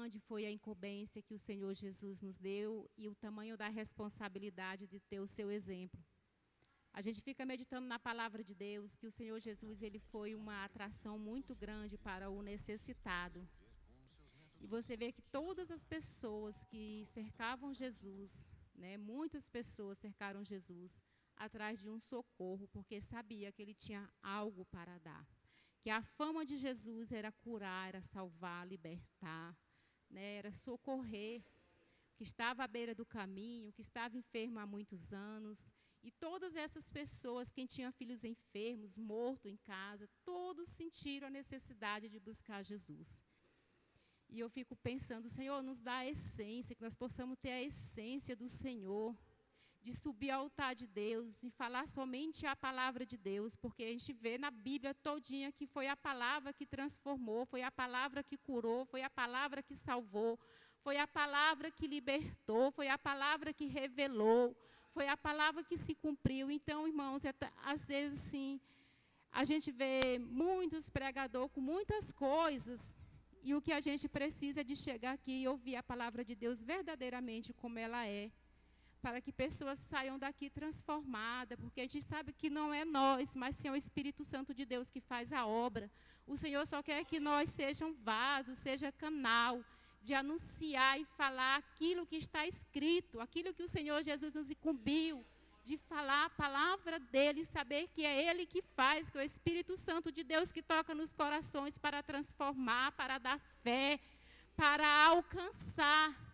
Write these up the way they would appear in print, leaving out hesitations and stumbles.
grande foi a incumbência que o Senhor Jesus nos deu e o tamanho da responsabilidade de ter o seu exemplo. A gente fica meditando na palavra de Deus, que o Senhor Jesus ele foi uma atração muito grande para o necessitado. E você vê que todas as pessoas que cercavam Jesus, né, muitas pessoas cercaram Jesus atrás de um socorro, porque sabia que ele tinha algo para dar. Que a fama de Jesus era curar, era salvar, libertar, né, era socorrer, que estava à beira do caminho, que estava enfermo há muitos anos. E todas essas pessoas, quem tinha filhos enfermos, mortos em casa, todos sentiram a necessidade de buscar Jesus. E eu fico pensando, Senhor, nos dá a essência, que nós possamos ter a essência do Senhor, de subir ao altar de Deus e falar somente a palavra de Deus, porque a gente vê na Bíblia todinha que foi a palavra que transformou, foi a palavra que curou, foi a palavra que salvou, foi a palavra que libertou, foi a palavra que revelou, foi a palavra que se cumpriu. Então, irmãos, às vezes, sim, a gente vê muitos pregadores com muitas coisas, e o que a gente precisa é de chegar aqui e ouvir a palavra de Deus verdadeiramente como ela é, para que pessoas saiam daqui transformadas, porque a gente sabe que não é nós, mas sim é o Espírito Santo de Deus que faz a obra. O Senhor só quer que nós sejam vasos, seja canal de anunciar e falar aquilo que está escrito, aquilo que o Senhor Jesus nos incumbiu, de falar a palavra dele, saber que é ele que faz, que é o Espírito Santo de Deus que toca nos corações para transformar, para dar fé, para alcançar.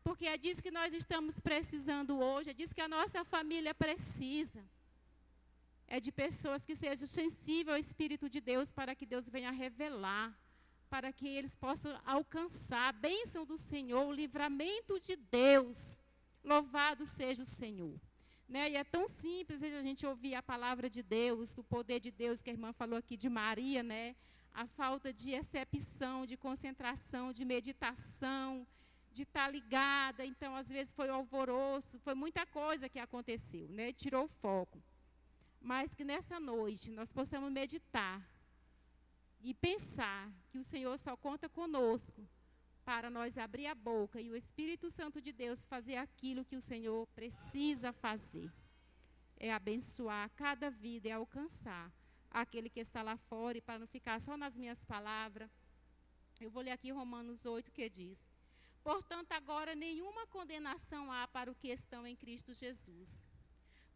Porque é disso que nós estamos precisando hoje, é disso que a nossa família precisa. É de pessoas que sejam sensíveis ao Espírito de Deus para que Deus venha revelar, para que eles possam alcançar a bênção do Senhor, o livramento de Deus. Louvado seja o Senhor. Né? E é tão simples a gente ouvir a palavra de Deus, o poder de Deus, que a irmã falou aqui de Maria, né? A falta de recepção, de concentração, de meditação, de estar ligada. Então, às vezes, foi alvoroço, foi muita coisa que aconteceu, né? Tirou o foco. Mas que nessa noite nós possamos meditar e pensar que o Senhor só conta conosco para nós abrir a boca e o Espírito Santo de Deus fazer aquilo que o Senhor precisa fazer. É abençoar cada vida e alcançar aquele que está lá fora. E para não ficar só nas minhas palavras, eu vou ler aqui Romanos 8, que diz: portanto, agora nenhuma condenação há para os que estão em Cristo Jesus,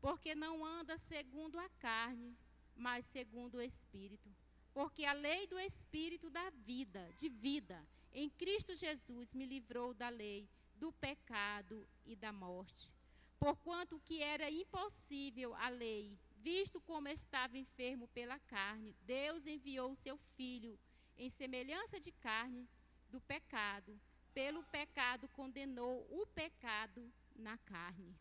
porque não anda segundo a carne, mas segundo o Espírito. Porque a lei do Espírito da vida, de vida, em Cristo Jesus me livrou da lei, do pecado e da morte. Porquanto que era impossível a lei, visto como estava enfermo pela carne, Deus enviou o seu Filho em semelhança de carne do pecado. Pelo pecado condenou o pecado na carne.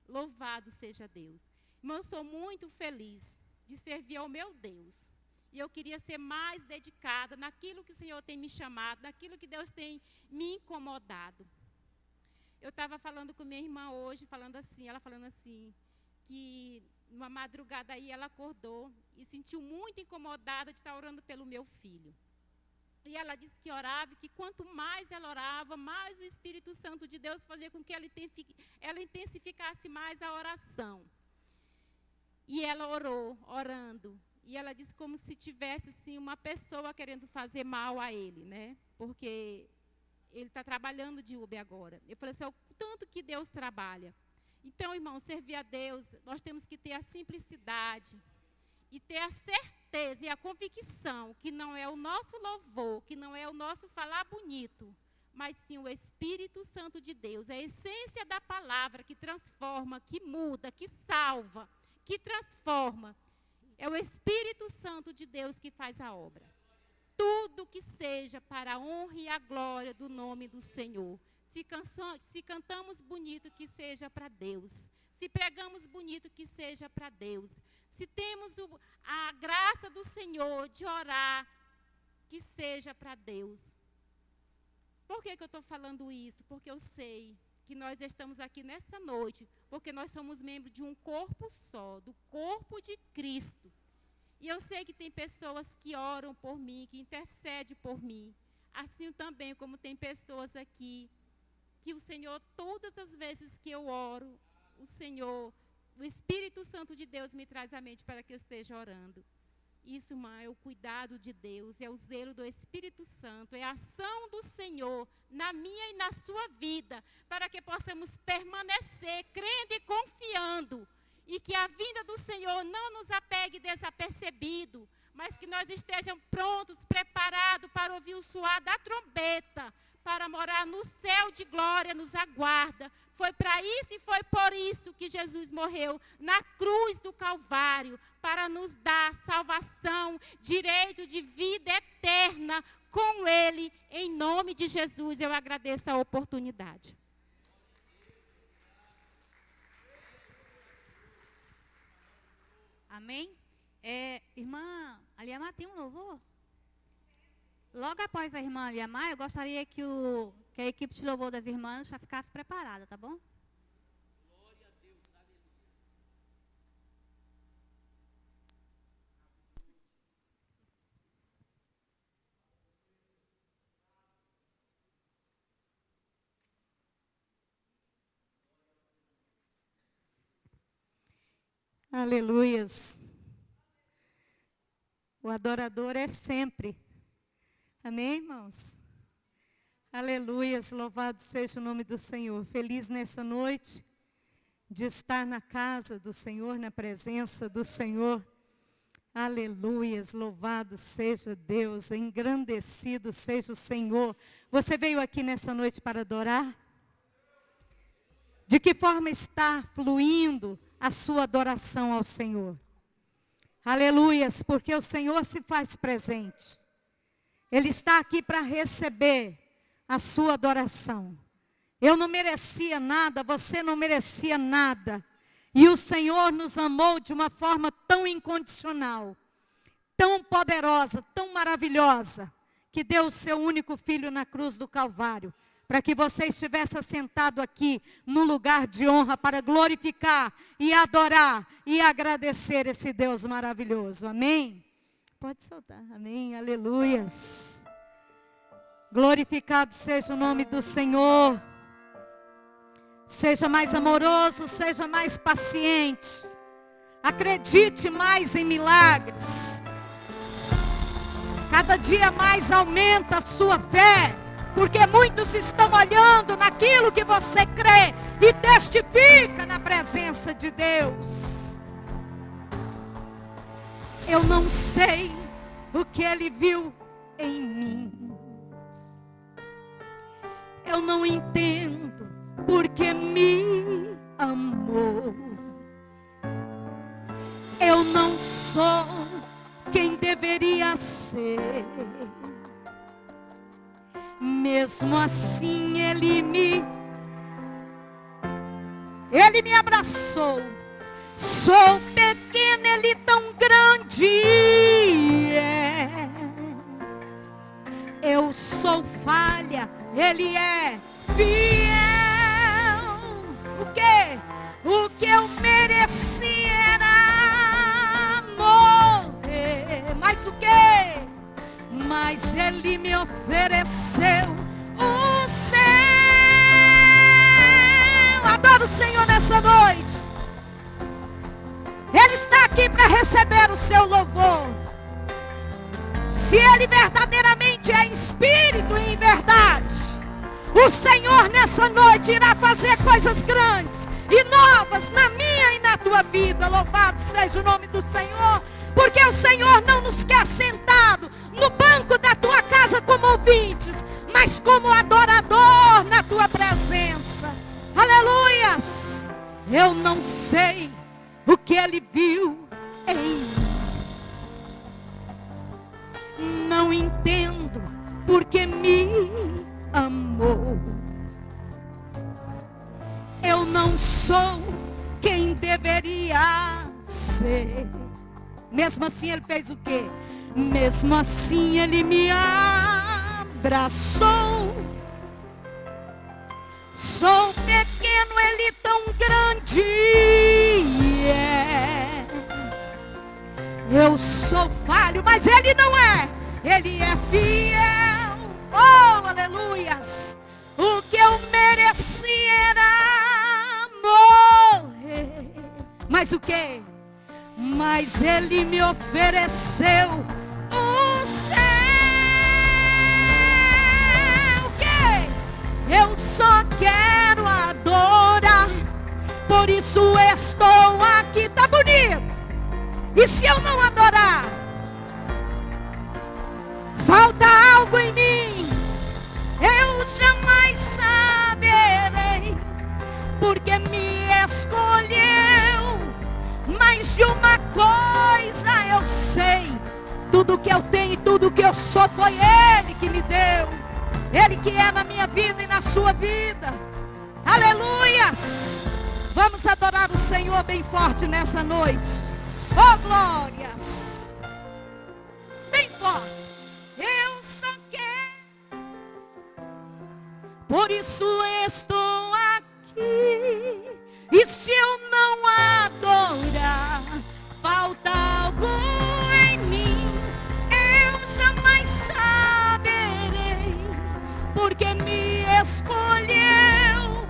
Louvado seja Deus. Irmão, eu sou muito feliz de servir ao meu Deus. E eu queria ser mais dedicada naquilo que o Senhor tem me chamado, naquilo que Deus tem me incomodado. Eu estava falando com minha irmã hoje, ela falando assim, que numa madrugada aí ela acordou e sentiu muito incomodada de estar orando pelo meu filho. E ela disse que orava e que quanto mais ela orava, mais o Espírito Santo de Deus fazia com que ela intensificasse mais a oração. E ela orando. E ela disse como se tivesse assim, uma pessoa querendo fazer mal a ele, né? Porque ele está trabalhando de Uber agora. Eu falei assim, é o tanto que Deus trabalha. Então, irmão, servir a Deus, nós temos que ter a simplicidade e ter a certeza e a convicção que não é o nosso louvor, que não é o nosso falar bonito, mas sim o Espírito Santo de Deus, a essência da palavra que transforma, que muda, que salva, que transforma. É o Espírito Santo de Deus que faz a obra. Tudo que seja para a honra e a glória do nome do Senhor. Se cantamos bonito, que seja para Deus. Se pregamos bonito, que seja para Deus. Se temos a graça do Senhor de orar, que seja para Deus. Por que eu estou falando isso? Porque eu sei que nós estamos aqui nessa noite, porque nós somos membros de um corpo só, do corpo de Cristo. E eu sei que tem pessoas que oram por mim, que intercedem por mim. Assim também como tem pessoas aqui, que o Senhor, todas as vezes que eu oro, o Senhor, o Espírito Santo de Deus me traz à mente para que eu esteja orando. Isso, irmã, é o cuidado de Deus, é o zelo do Espírito Santo, é a ação do Senhor na minha e na sua vida, para que possamos permanecer crendo e confiando, e que a vinda do Senhor não nos apegue desapercebido, mas que nós estejamos prontos, preparados para ouvir o soar da trombeta, para morar no céu de glória, nos aguarda. Foi para isso e foi por isso que Jesus morreu na cruz do Calvário, para nos dar salvação, direito de vida eterna com Ele. Em nome de Jesus, eu agradeço a oportunidade. Amém? Irmã Aliamar, tem um louvor? Logo após a irmã Aliamar, eu gostaria que a equipe de louvor das irmãs já ficasse preparada, tá bom? Glória a Deus, aleluia. Aleluias. O adorador é sempre. Amém, irmãos? Aleluias, louvado seja o nome do Senhor. Feliz nessa noite de estar na casa do Senhor, na presença do Senhor. Aleluias, louvado seja Deus, engrandecido seja o Senhor. Você veio aqui nessa noite para adorar? De que forma está fluindo a sua adoração ao Senhor? Aleluias, porque o Senhor se faz presente. Ele está aqui para receber a sua adoração. Eu não merecia nada, você não merecia nada. E o Senhor nos amou de uma forma tão incondicional, tão poderosa, tão maravilhosa, que deu o seu único filho na cruz do Calvário, para que você estivesse assentado aqui no lugar de honra para glorificar e adorar e agradecer esse Deus maravilhoso. Amém? Pode soltar. Amém. Aleluias. Glorificado seja o nome do Senhor. Seja mais amoroso, seja mais paciente. Acredite mais em milagres. Cada dia mais aumenta a sua fé, porque muitos estão olhando naquilo que você crê e testifica na presença de Deus. Eu não sei o que Ele viu em mim. Eu não entendo porque me amou. Eu não sou quem deveria ser. Mesmo assim Ele me abraçou. Sou pequena, Ele tão grande é. Eu sou falha, Ele é fiel. O quê? O que eu mereci era morrer. Mas o quê? Mas Ele me ofereceu o céu. Adoro o Senhor nessa noite. Ele está aqui para receber o seu louvor. Se Ele verdadeiramente é espírito e em verdade, o Senhor nessa noite irá fazer coisas grandes e novas na minha e na tua vida. Louvado seja o nome do Senhor, porque o Senhor não nos quer sentado no banco da tua casa como ouvintes, mas como adorador na tua presença. Aleluias! Eu não sei o que Ele viu em mim. Não entendo porque me amou. Eu não sou quem deveria ser. Mesmo assim Ele fez o quê? Mesmo assim Ele me abraçou. Sou pequeno, Ele tão grande é. Eu sou falho, mas Ele não é. Ele é fiel. aleluias. O que eu mereci era morrer. Mas o que? Mas Ele me ofereceu o céu. O que? Eu só quero adorar. Por isso estou aqui. Tá bonito. E se eu não adorar? Falta algo em mim. Eu jamais saberei. Porque me escolheu. Mas de uma coisa eu sei. Tudo que eu tenho e tudo que eu sou foi Ele que me deu. Ele que é na minha vida e na sua vida. Aleluias! Vamos adorar o Senhor bem forte nessa noite. Oh, glórias! Bem forte. Eu só quero. Por isso estou aqui. E se eu não adorar, falta algo em mim. Eu jamais saberei. Porque me escolheu.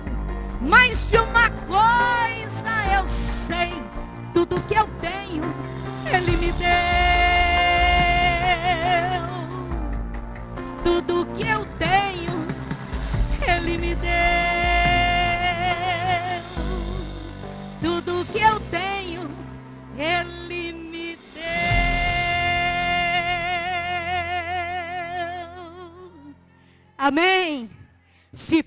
Mas de uma coisa eu sei. Tudo que eu tenho, Ele me deu. Tudo que eu tenho, Ele me deu. Tudo que eu tenho, Ele me deu. Amém. Se